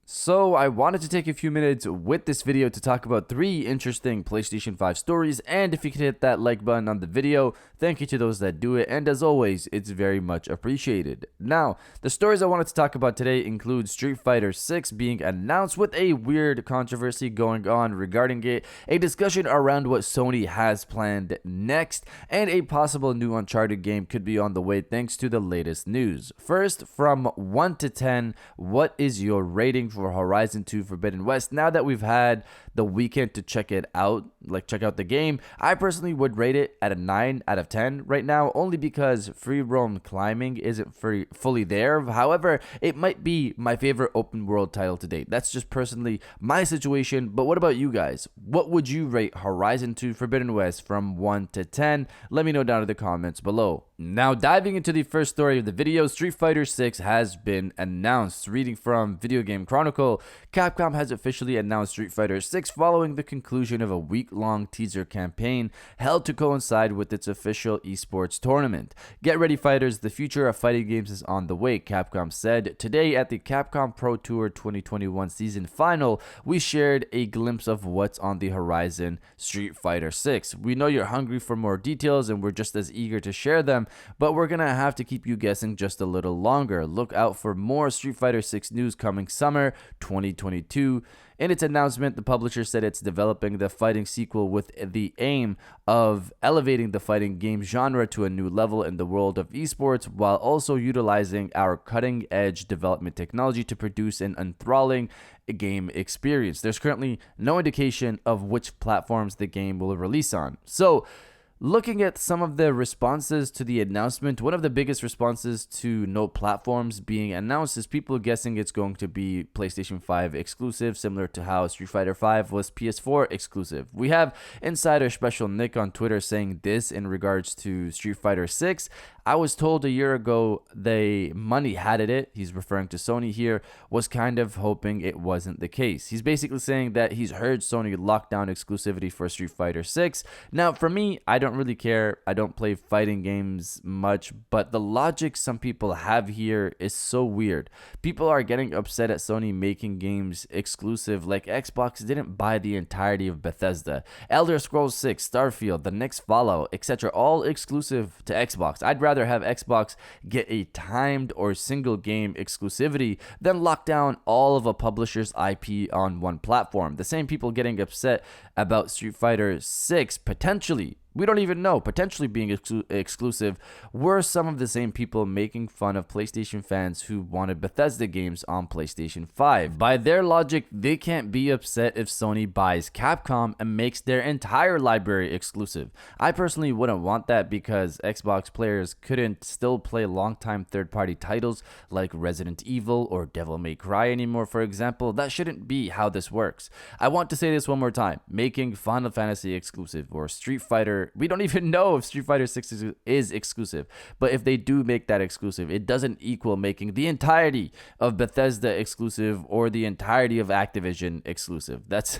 So I wanted to take a few minutes with this video to talk about 3 interesting PlayStation 5 stories, and if you could hit that like button on the video, thank you to those that do it, and as always, it's very much appreciated. Now, the stories I wanted to talk about today include Street Fighter 6 being announced with a weird controversy going on regarding it, a discussion around what Sony has planned next, and a possible new Uncharted game could be on the way thanks to the latest news. First, from 1 to 10, what is your rating for Horizon 2 Forbidden West? Now that we've had the weekend to check it out, check out the game, I personally would rate it at a 9 out of 10 right now, only because free roam climbing isn't fully there. However, it might be my favorite open world title to date. That's just personally my situation, but what about you guys? What would you rate Horizon 2 Forbidden West from 1 to 10? Let me know down in the comments below. Now, diving into the first story of the video, Street Fighter 6 has been announced. Reading from Video Game Chronicle, Capcom has officially announced Street Fighter 6 following the conclusion of a week-long teaser campaign held to coincide with its official esports tournament. Get ready, fighters, the future of fighting games is on the way, Capcom said. Today at the Capcom Pro Tour 2021 season final, we shared a glimpse of what's on the horizon, Street Fighter 6. We know you're hungry for more details and we're just as eager to share them, but we're gonna have to keep you guessing just a little longer. Look out for more Street Fighter 6 news coming summer 2022. In its announcement, the publisher said it's developing the fighting sequel with the aim of elevating the fighting game genre to a new level in the world of esports, while also utilizing our cutting-edge development technology to produce an enthralling game experience. There's currently no indication of which platforms the game will release on. So, looking at some of the responses to the announcement, one of the biggest responses to no platforms being announced is people guessing it's going to be PlayStation 5 exclusive, similar to how Street Fighter 5 was PS4 exclusive. We have Insider Special Nick on Twitter saying this in regards to Street Fighter 6. I was told a year ago the money had it, he's referring to Sony here, was kind of hoping it wasn't the case. He's basically saying that he's heard Sony lock down exclusivity for Street Fighter 6. Now, for me, I don't really care. I don't play fighting games much, but the logic some people have here is so weird. People are getting upset at Sony making games exclusive, like Xbox didn't buy the entirety of Bethesda. Elder Scrolls 6, Starfield, the next Fallout, etc., all exclusive to Xbox. I'd rather have Xbox get a timed or single game exclusivity than lock down all of a publisher's IP on one platform. The same people getting upset about Street Fighter 6 potentially, we don't even know, potentially being exclusive, were some of the same people making fun of PlayStation fans who wanted Bethesda games on PlayStation 5. By their logic, they can't be upset if Sony buys Capcom and makes their entire library exclusive. I personally wouldn't want that because Xbox players couldn't still play longtime third-party titles like Resident Evil or Devil May Cry anymore, for example. That shouldn't be how this works. I want to say this one more time. Making Final Fantasy exclusive or Street Fighter, we don't even know if Street Fighter 6 is exclusive, but if they do make that exclusive, it doesn't equal making the entirety of Bethesda exclusive or the entirety of Activision exclusive. That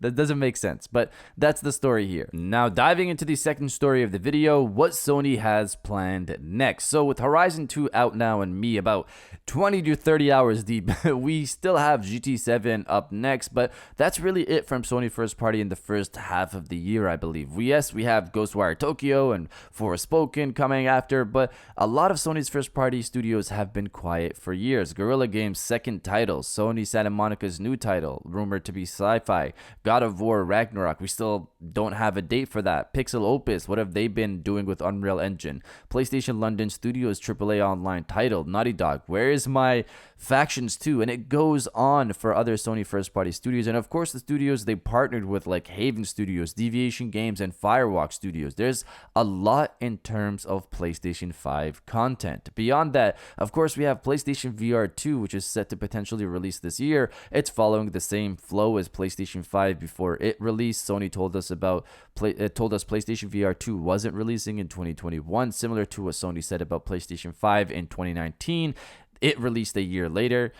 doesn't make sense, but that's the story here. Now, diving into the second story of the video, what Sony has planned next. So with Horizon 2 out now and me about 20 to 30 hours deep, we still have GT7 up next, but that's really it from Sony first party in the first half of the year, I believe. We have Ghostwire Tokyo and Forspoken coming after, but a lot of Sony's first party studios have been quiet for years. Guerrilla Games' second title, Sony Santa Monica's new title, rumored to be sci-fi, God of War Ragnarok, we still don't have a date for that. Pixel Opus, what have they been doing with Unreal Engine? PlayStation London Studios AAA online title, Naughty Dog, where is my Factions 2? And it goes on for other Sony first party studios, and of course the studios they partnered with, like Haven Studios, Deviation Games, and Firewalk Studios. There's a lot in terms of PlayStation 5 content. Beyond that, of course, we have PlayStation VR 2, which is set to potentially release this year. It's following the same flow as PlayStation 5 before it released. Sony told us PlayStation VR 2 wasn't releasing in 2021, similar to what Sony said about PlayStation 5 in 2019. it released a year later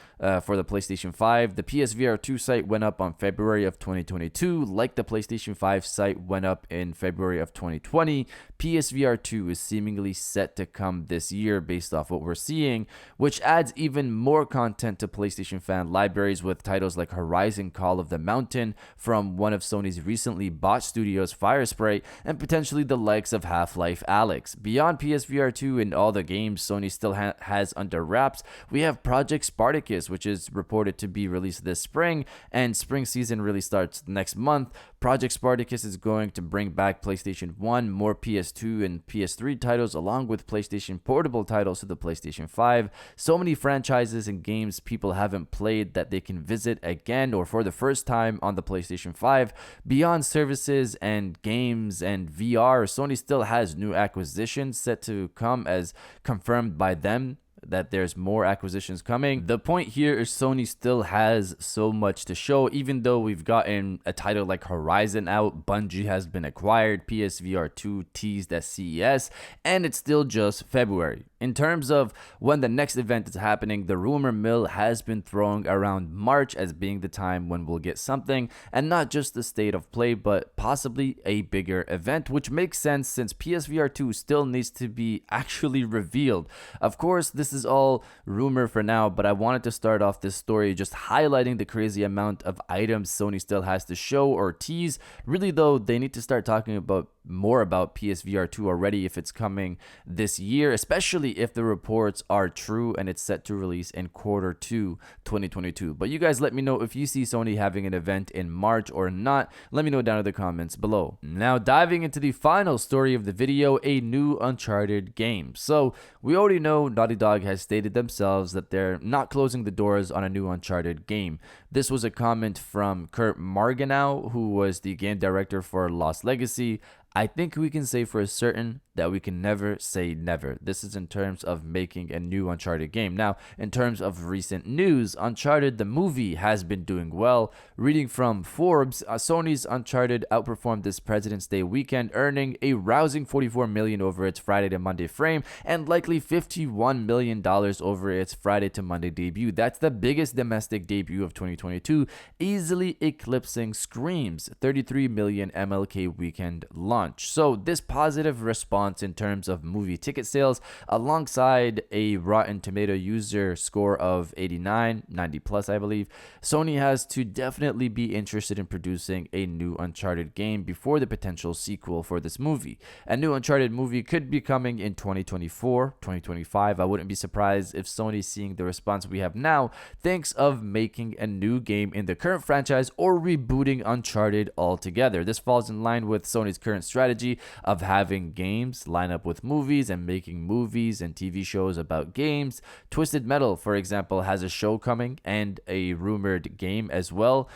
for the PlayStation 5. The PSVR 2 site went up on February of 2022, like the PlayStation 5 site went up in February of 2020. PSVR 2 is seemingly set to come this year based off what we're seeing, which adds even more content to PlayStation fan libraries with titles like Horizon Call of the Mountain from one of Sony's recently bought studios, Firespray, and potentially the likes of Half-Life Alyx. Beyond PSVR 2 and all the games Sony still has under wraps, we have Project Spartacus, which is reported to be released this spring, and spring season really starts next month. Project Spartacus is going to bring back PlayStation 1, more PS2 and PS3 titles, along with PlayStation Portable titles to the PlayStation 5. So many franchises and games people haven't played that they can visit again or for the first time on the PlayStation 5. Beyond services and games and VR, Sony still has new acquisitions set to come as confirmed by them, that there's more acquisitions coming. The point here is Sony still has so much to show. Even though we've gotten a title like Horizon out, Bungie has been acquired, PSVR 2 teased at CES, and it's still just February. In terms of when the next event is happening, the rumor mill has been throwing around March as being the time when we'll get something, and not just the state of play, but possibly a bigger event, which makes sense since PSVR 2 still needs to be actually revealed. Of course, this is all rumor for now, but I wanted to start off this story just highlighting the crazy amount of items Sony still has to show or tease. Really though, they need to start talking about more about PSVR 2 already if it's coming this year, especially if the reports are true and it's set to release in Q2 2022. But you guys let me know if you see Sony having an event in March or not. Let me know down in the comments below. Now diving into the final story of the video, a new Uncharted game. So we already know Naughty Dog has stated themselves that they're not closing the doors on a new Uncharted game. This was a comment from Kurt Marganow, who was the game director for Lost Legacy. I think we can say for certain that we can never say never. This is in terms of making a new Uncharted game. Now, in terms of recent news, Uncharted the movie has been doing well. Reading from Forbes, Sony's Uncharted outperformed this President's Day weekend, earning a rousing $44 million over its Friday to Monday frame and likely $51 million over its Friday to Monday debut. That's the biggest domestic debut of 2022, easily eclipsing Scream's $33 million MLK weekend launch. So this positive response in terms of movie ticket sales, alongside a Rotten Tomato user score of 89, 90 plus I believe, Sony has to definitely be interested in producing a new Uncharted game before the potential sequel for this movie. A new Uncharted movie could be coming in 2024, 2025. I wouldn't be surprised if Sony, seeing the response we have now, thinks of making a new game in the current franchise or rebooting Uncharted altogether. This falls in line with Sony's current strategy of having games line up with movies and making movies and TV shows about games. Twisted Metal, for example, has a show coming and a rumored game as well.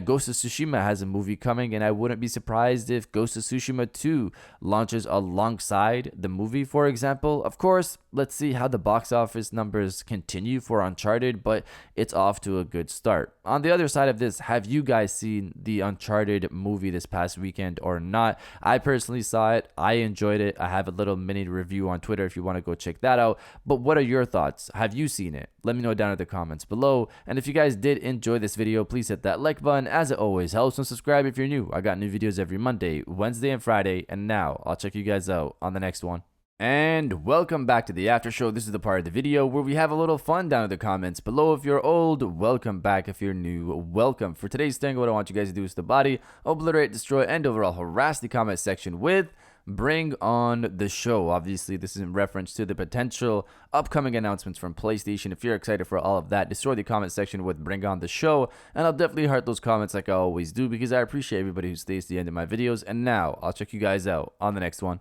Ghost of Tsushima has a movie coming, and I wouldn't be surprised if Ghost of Tsushima 2 launches alongside the movie, for example. Of course, let's see how the box office numbers continue for Uncharted, but it's off to a good start. On the other side of this, have you guys seen the Uncharted movie this past weekend or not? I personally saw it. I enjoyed it. I have a little mini review on Twitter if you want to go check that out. But what are your thoughts? Have you seen it? Let me know down in the comments below. And if you guys did enjoy this video, please hit that like button, as it always helps, and subscribe if you're new. I got new videos every Monday, Wednesday, and Friday. And now I'll check you guys out on the next one. And welcome back to the after show. This is the part of the video where we have a little fun down in the comments below. If you're old, welcome back. If you're new, welcome. For today's thing, what I want you guys to do is to body, obliterate, destroy, and overall harass the comment section with "Bring on the show." Obviously, this is in reference to the potential upcoming announcements from PlayStation. If you're excited for all of that, destroy the comment section with "Bring on the show," and I'll definitely heart those comments like I always do, because I appreciate everybody who stays to the end of my videos. And now I'll check you guys out on the next one.